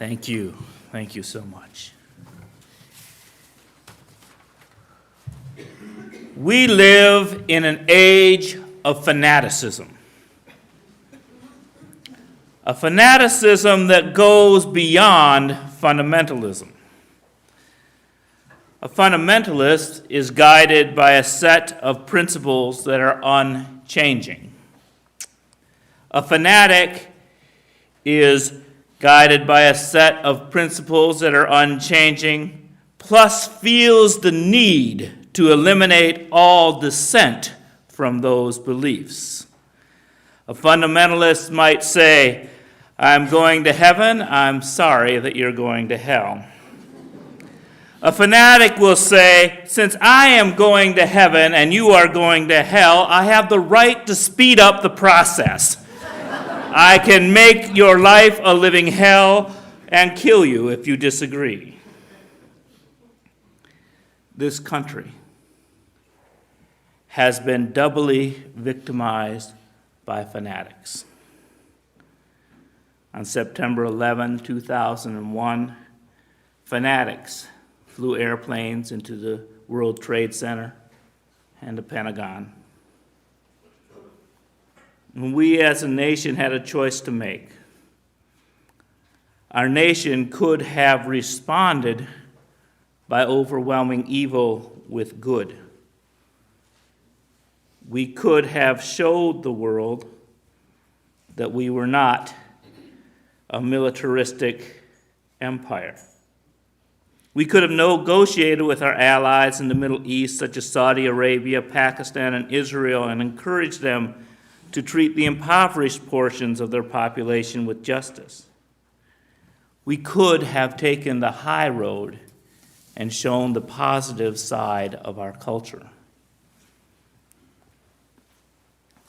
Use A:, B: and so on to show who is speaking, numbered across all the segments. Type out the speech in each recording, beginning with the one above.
A: Thank you. Thank you so much. We live in an age of fanaticism. A fanaticism that goes beyond fundamentalism. A fundamentalist is guided by a set of principles that are unchanging. A fanatic is guided by a set of principles that are unchanging, plus feels the need to eliminate all dissent from those beliefs. A fundamentalist might say, I'm going to heaven, I'm sorry that you're going to hell. A fanatic will say, since I am going to heaven and you are going to hell, I have the right to speed up the process. I can make your life a living hell and kill you if you disagree. This country has been doubly victimized by fanatics. On September 11, 2001, fanatics flew airplanes into the World Trade Center and the Pentagon. And we as a nation had a choice to make. Our nation could have responded by overwhelming evil with good. We could have showed the world that we were not a militaristic empire. We could have negotiated with our allies in the Middle East, such as Saudi Arabia, Pakistan, and Israel, and encouraged them to treat the impoverished portions of their population with justice. We could have taken the high road and shown the positive side of our culture.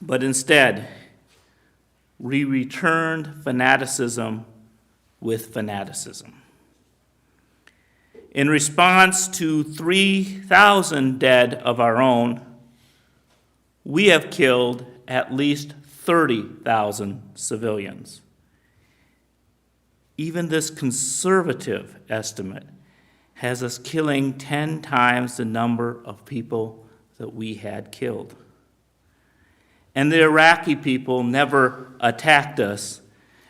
A: But instead, we returned fanaticism with fanaticism. In response to 3,000 dead of our own, we have killed at least 30,000 civilians. Even this conservative estimate has us killing 10 times the number of people that we had killed. And the Iraqi people never attacked us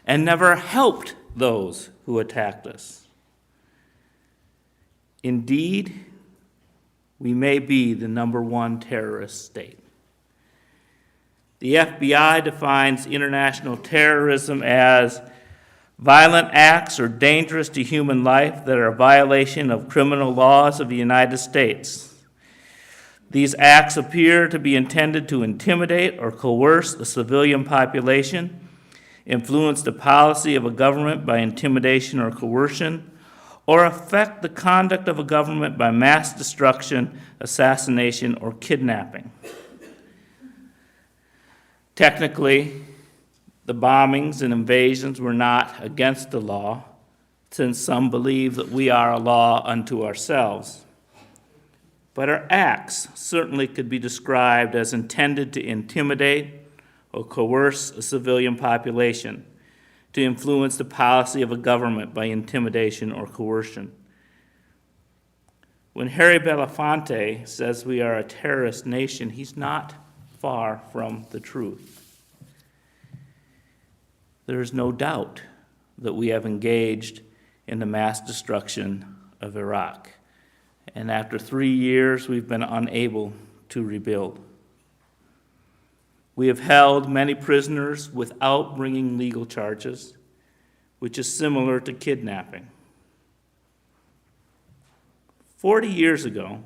A: and never helped those who attacked us. Indeed, we may be the number one terrorist state. The FBI defines international terrorism as violent acts or dangerous to human life that are a violation of criminal laws of the United States. These acts appear to be intended to intimidate or coerce the civilian population, influence the policy of a government by intimidation or coercion, or affect the conduct of a government by mass destruction, assassination, or kidnapping. Technically, the bombings and invasions were not against the law, since some believe that we are a law unto ourselves. But our acts certainly could be described as intended to intimidate or coerce a civilian population, to influence the policy of a government by intimidation or coercion. When Harry Belafonte says we are a terrorist nation, he's not far from the truth. There is no doubt that we have engaged in the mass destruction of Iraq. And after 3 years, we've been unable to rebuild. We have held many prisoners without bringing legal charges, which is similar to kidnapping. 40 years ago,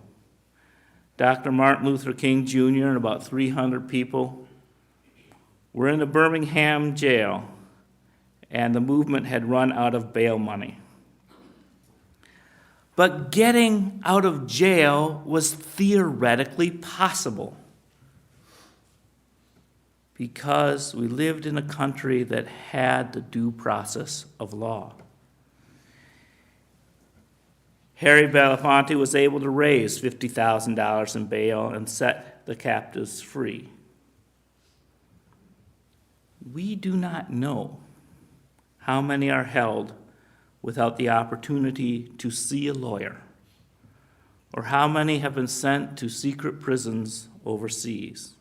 A: Dr. Martin Luther King Jr. and about 300 people were in a Birmingham jail, and the movement had run out of bail money. But getting out of jail was theoretically possible because we lived in a country that had the due process of law. Harry Belafonte was able to raise $50,000 in bail and set the captives free. We do not know how many are held without the opportunity to see a lawyer? Or how many have been sent to secret prisons overseas?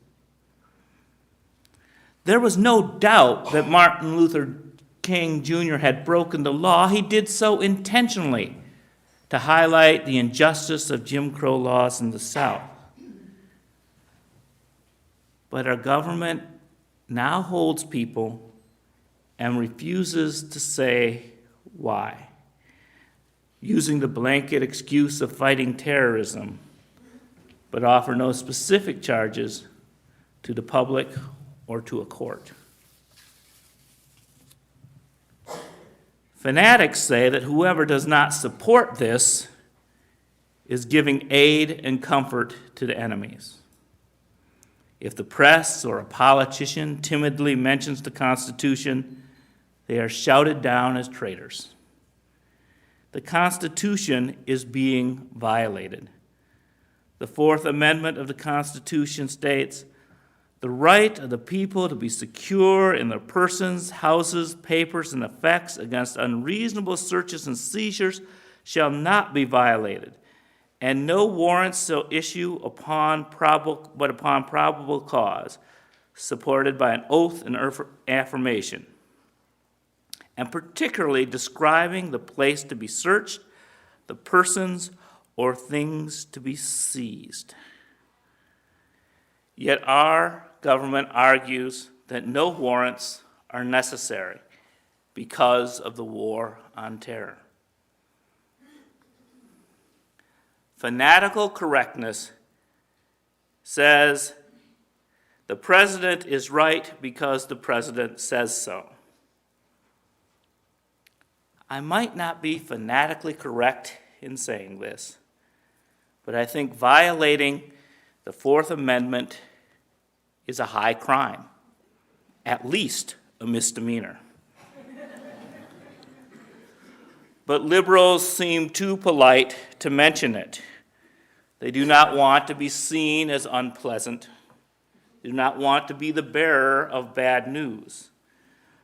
A: There was no doubt that Martin Luther King Jr. had broken the law. He did so intentionally to highlight the injustice of Jim Crow laws in the South. But our government now holds people and refuses to say why, using the blanket excuse of fighting terrorism, but offer no specific charges to the public or to a court. Fanatics say that whoever does not support this is giving aid and comfort to the enemies. If the press or a politician timidly mentions the Constitution, they are shouted down as traitors. The Constitution is being violated. The Fourth Amendment of the Constitution states, "The right of the people to be secure in their persons, houses, papers, and effects against unreasonable searches and seizures shall not be violated, and no warrants shall issue upon probable cause, supported by an oath and affirmation, and particularly describing the place to be searched, the persons or things to be seized." Yet our government argues that no warrants are necessary because of the war on terror. Fanatical correctness says the president is right because the president says so. I might not be fanatically correct in saying this, but I think violating the Fourth Amendment is a high crime, at least a misdemeanor. But liberals seem too polite to mention it. They do not want to be seen as unpleasant. They do not want to be the bearer of bad news,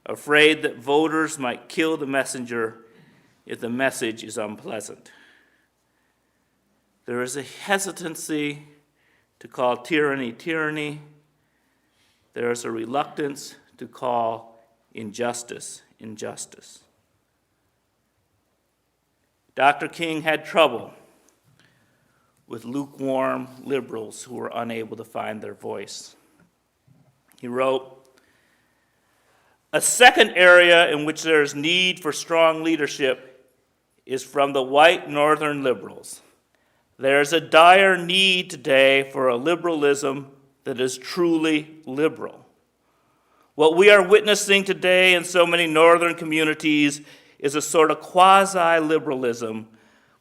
A: afraid that voters might kill the messenger if the message is unpleasant. There is a hesitancy to call tyranny tyranny. There is a reluctance to call injustice injustice. Dr. King had trouble with lukewarm liberals who were unable to find their voice. He wrote, "A second area in which there is need for strong leadership is from the white northern liberals. There is a dire need today for a liberalism that is truly liberal. What we are witnessing today in so many northern communities is a sort of quasi-liberalism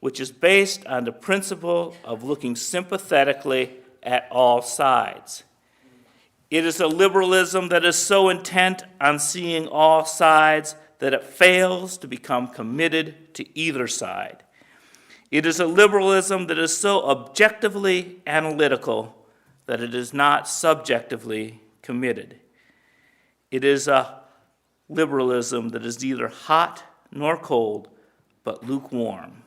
A: which is based on the principle of looking sympathetically at all sides. It is a liberalism that is so intent on seeing all sides that it fails to become committed to either side. It is a liberalism that is so objectively analytical that it is not subjectively committed. It is a liberalism that is neither hot nor cold, but lukewarm.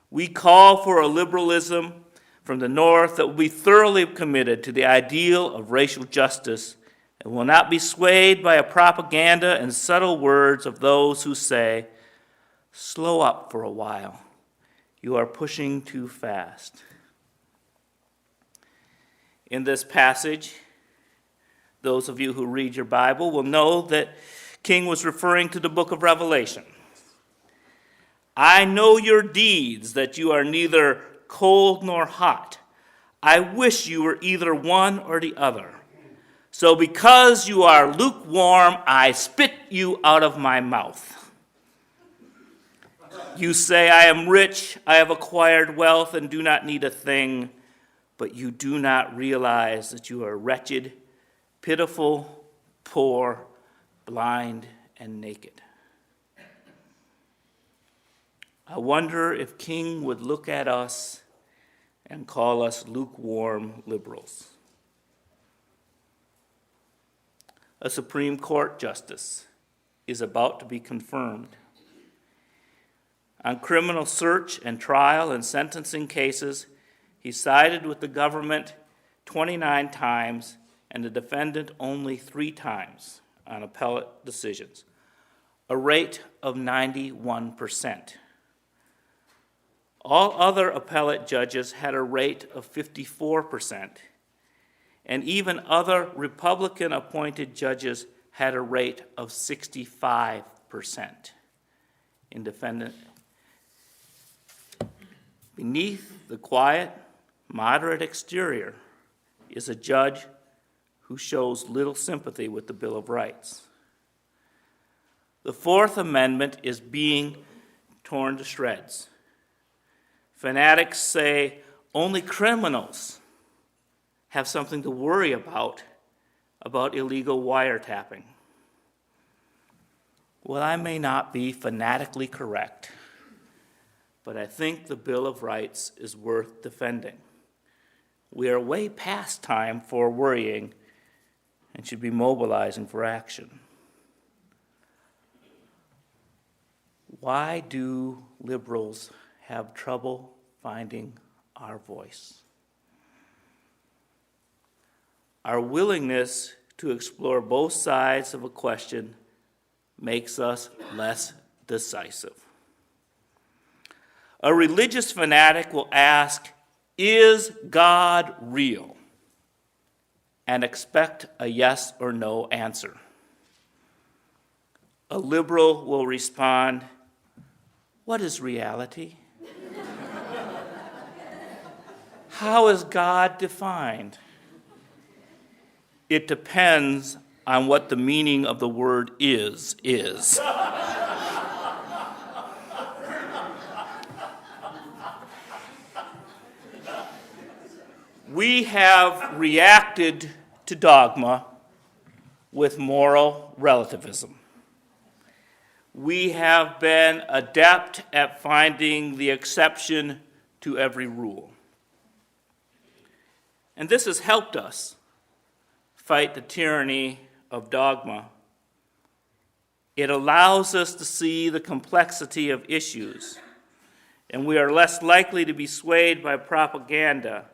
A: We call for a liberalism from the North that will be thoroughly committed to the ideal of racial justice and will not be swayed by a propaganda and subtle words of those who say, 'Slow up for a while. You are pushing too fast.'" In this passage, those of you who read your Bible will know that King was referring to the book of Revelation. "I know your deeds, that you are neither cold nor hot. I wish you were either one or the other. So because you are lukewarm, I spit you out of my mouth. You say, 'I am rich, I have acquired wealth and do not need a thing,' but you do not realize that you are wretched, pitiful, poor, blind, and naked." I wonder if King would look at us and call us lukewarm liberals. A Supreme Court justice is about to be confirmed. On criminal search and trial and sentencing cases, he sided with the government 29 times and the defendant only 3 times on appellate decisions, a rate of 91%. All other appellate judges had a rate of 54%, and even other Republican-appointed judges had a rate of 65% in defendant. Beneath the quiet, moderate exterior is a judge who shows little sympathy with the Bill of Rights. The Fourth Amendment is being torn to shreds. Fanatics say only criminals have something to worry about illegal wiretapping. Well, I may not be fanatically correct, but I think the Bill of Rights is worth defending. We are way past time for worrying and should be mobilizing for action. Why do liberals have trouble finding our voice? Our willingness to explore both sides of a question makes us less decisive. A religious fanatic will ask, "Is God real?" and expect a yes or no answer. A liberal will respond, "What is reality? How is God defined?" It depends on what the meaning of the word is. We have reacted to dogma with moral relativism. We have been adept at finding the exception to every rule. And this has helped us fight the tyranny of dogma. It allows us to see the complexity of issues, and we are less likely to be swayed by propaganda.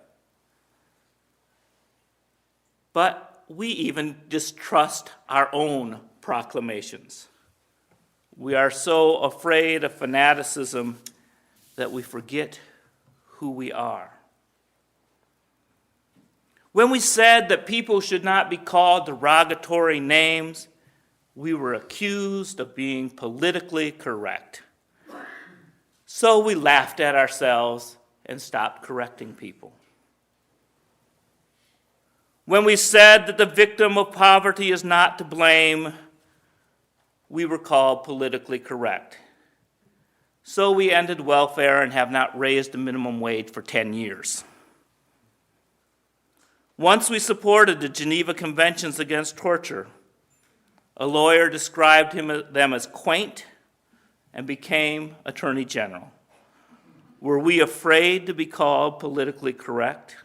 A: But we even distrust our own proclamations. We are so afraid of fanaticism that we forget who we are. When we said that people should not be called derogatory names, we were accused of being politically correct. So we laughed at ourselves and stopped correcting people. When we said that the victim of poverty is not to blame, we were called politically correct. So we ended welfare and have not raised the minimum wage for 10 years. Once we supported the Geneva Conventions against torture. A lawyer described them as quaint and became Attorney General. Were we afraid to be called politically correct?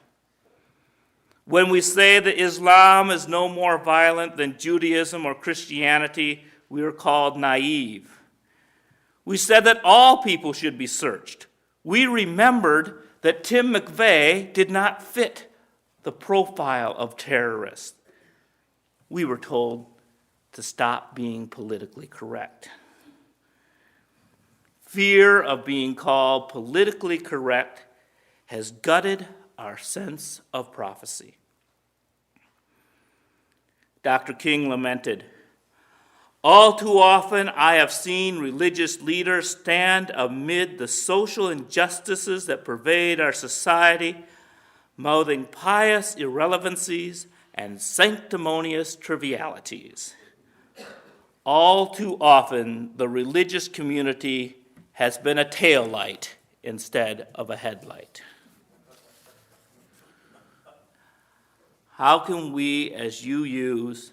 A: When we say that Islam is no more violent than Judaism or Christianity, we are called naive. We said that all people should be searched. We remembered that Tim McVeigh did not fit the profile of terrorists. We were told to stop being politically correct. Fear of being called politically correct has gutted our sense of prophecy. Dr. King lamented, "All too often I have seen religious leaders stand amid the social injustices that pervade our society, mouthing pious irrelevancies and sanctimonious trivialities. All too often, the religious community has been a taillight instead of a headlight." How can we, as UUs,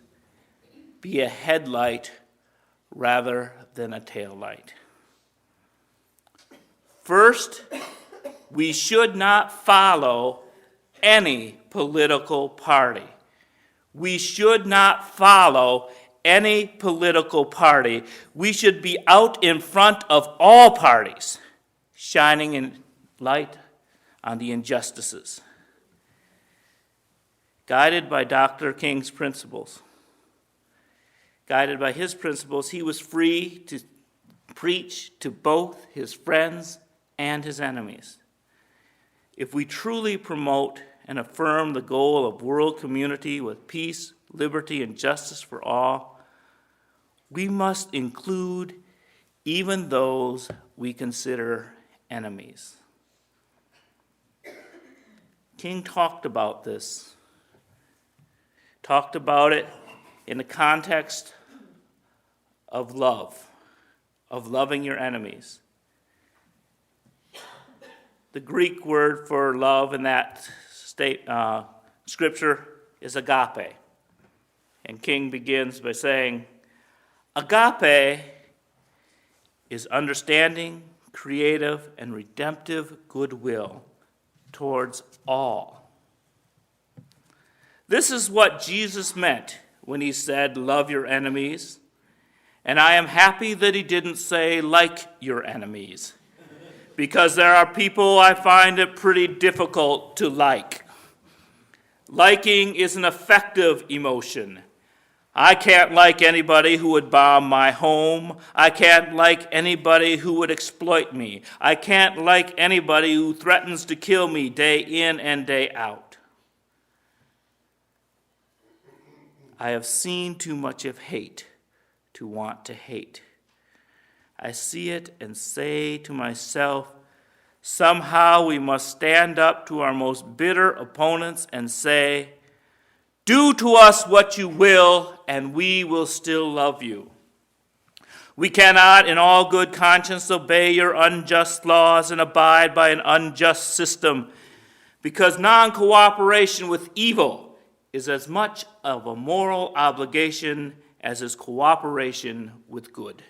A: be a headlight rather than a taillight? First, we should not follow any political party. We should not follow any political party. We should be out in front of all parties. shining in light on the injustices. Guided by Dr. King's principles, guided by his principles, he was free to preach to both his friends and his enemies. If we truly promote and affirm the goal of world community with peace, liberty, and justice for all, we must include even those we consider enemies. King talked about this, talked about it in the context of love, of loving your enemies. The Greek word for love in that scripture is agape. And King begins by saying, agape is understanding, creative, and redemptive goodwill towards all. This is what Jesus meant when he said, love your enemies. And I am happy that he didn't say, like your enemies, because there are people I find it pretty difficult to like. Liking is an affective emotion. I can't like anybody who would bomb my home. I can't like anybody who would exploit me. I can't like anybody who threatens to kill me day in and day out. I have seen too much of hate to want to hate. I see it and say to myself, somehow we must stand up to our most bitter opponents and say, do to us what you will, and we will still love you. We cannot, in all good conscience, obey your unjust laws and abide by an unjust system, because non-cooperation with evil is as much of a moral obligation as is cooperation with good.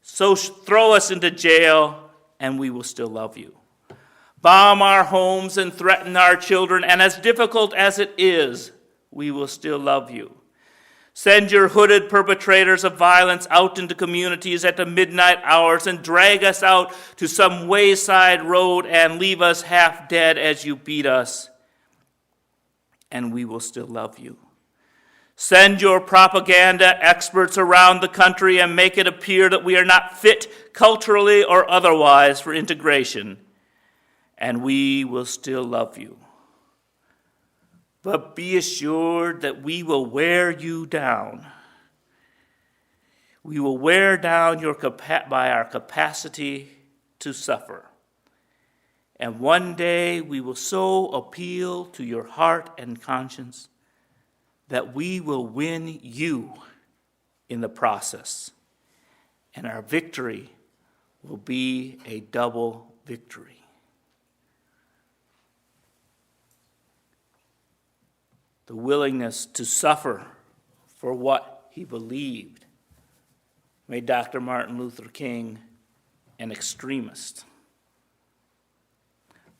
A: So throw us into jail, and we will still love you. Bomb our homes and threaten our children, and as difficult as it is, we will still love you. Send your hooded perpetrators of violence out into communities at the midnight hours and drag us out to some wayside road and leave us half dead as you beat us, and we will still love you. Send your propaganda experts around the country and make it appear that we are not fit culturally or otherwise for integration, and we will still love you. But be assured that we will wear you down. We will wear down by our capacity to suffer. And one day we will so appeal to your heart and conscience that we will win you in the process. And our victory will be a double victory. The willingness to suffer for what he believed made Dr. Martin Luther King an extremist.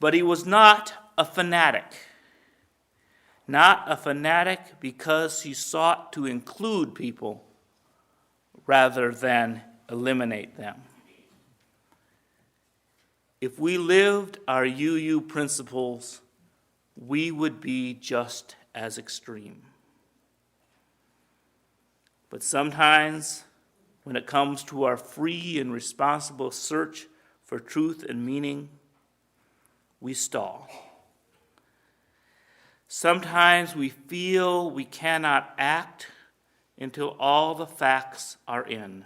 A: But he was not a fanatic. Not a fanatic because he sought to include people rather than eliminate them. If we lived our UU principles, we would be just as extreme. But sometimes, when it comes to our free and responsible search for truth and meaning, we stall. Sometimes we feel we cannot act until all the facts are in.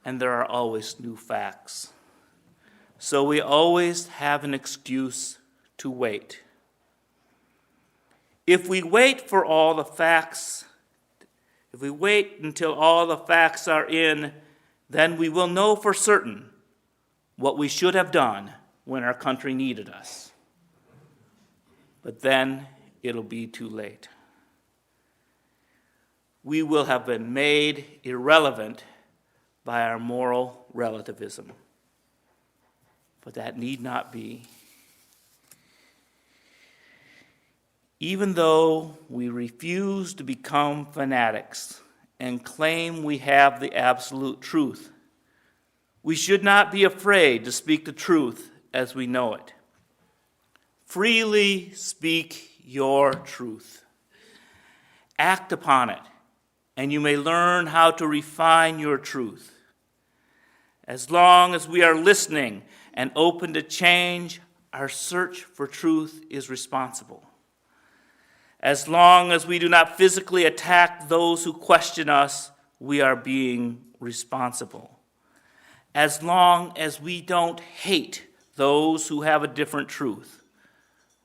A: And there are always new facts. So we always have an excuse to wait. If we wait until all the facts are in, then we will know for certain what we should have done when our country needed us. But then it'll be too late. We will have been made irrelevant by our moral relativism. But that need not be. Even though we refuse to become fanatics and claim we have the absolute truth, We should not be afraid to speak the truth as we know it. Freely speak your truth. Act upon it, and you may learn how to refine your truth. As long as we are listening and open to change, our search for truth is responsible. As long as we do not physically attack those who question us, we are being responsible. As long as we don't hate those who have a different truth,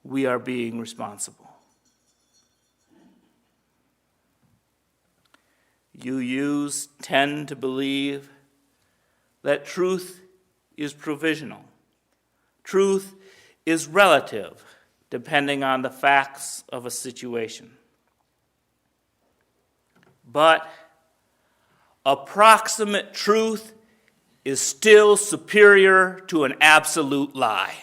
A: we are being responsible. You tend to believe that truth is provisional. Truth is relative, depending on the facts of a situation. But approximate truth is still superior to an absolute lie.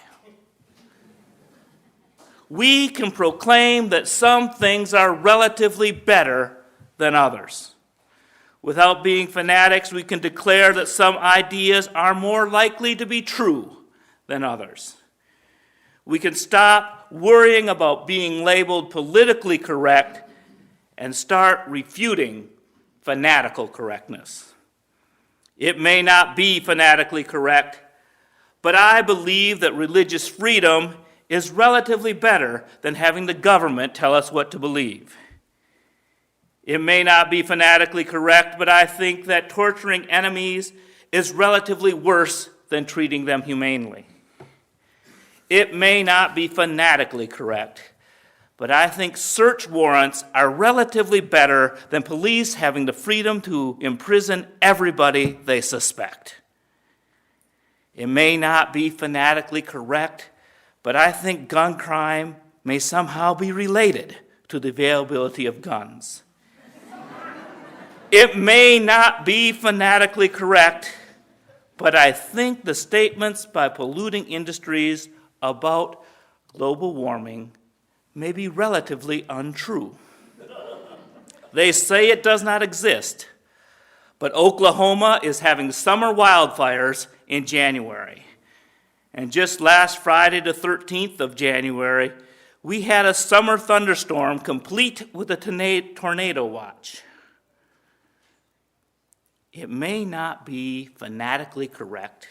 A: We can proclaim that some things are relatively better than others. Without being fanatics, we can declare that some ideas are more likely to be true than others. We can stop worrying about being labeled politically correct and start refuting fanatical correctness. It may not be fanatically correct, but I believe that religious freedom is relatively better than having the government tell us what to believe. It may not be fanatically correct, but I think that torturing enemies is relatively worse than treating them humanely. It may not be fanatically correct, but I think search warrants are relatively better than police having the freedom to imprison everybody they suspect. It may not be fanatically correct, but I think gun crime may somehow be related to the availability of guns. It may not be fanatically correct, but I think the statements by polluting industries about global warming may be relatively untrue. They say it does not exist, but Oklahoma is having summer wildfires in January. And just last Friday, the 13th of January, we had a summer thunderstorm complete with a tornado watch. It may not be fanatically correct,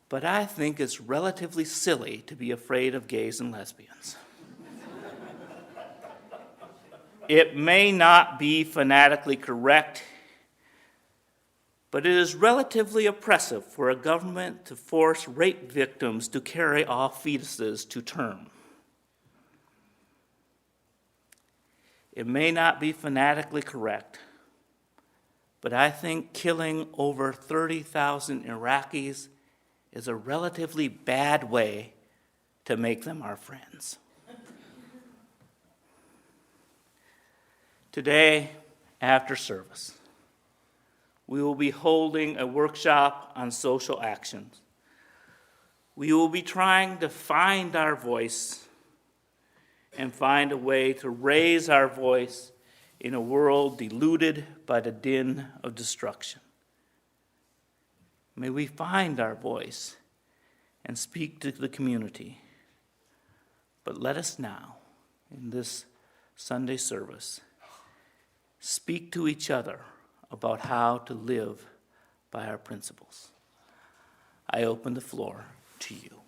A: but I think it's relatively silly to be afraid of gays and lesbians. It may not be fanatically correct, but it is relatively oppressive for a government to force rape victims to carry off fetuses to term. It may not be fanatically correct, but I think killing over 30,000 Iraqis is a relatively bad way to make them our friends. Today, after service, we will be holding a workshop on social actions. We will be trying to find our voice and find a way to raise our voice in a world deluded by the din of destruction. May we find our voice and speak to the community. But let us now, in this Sunday service, speak to each other about how to live by our principles. I open the floor to you.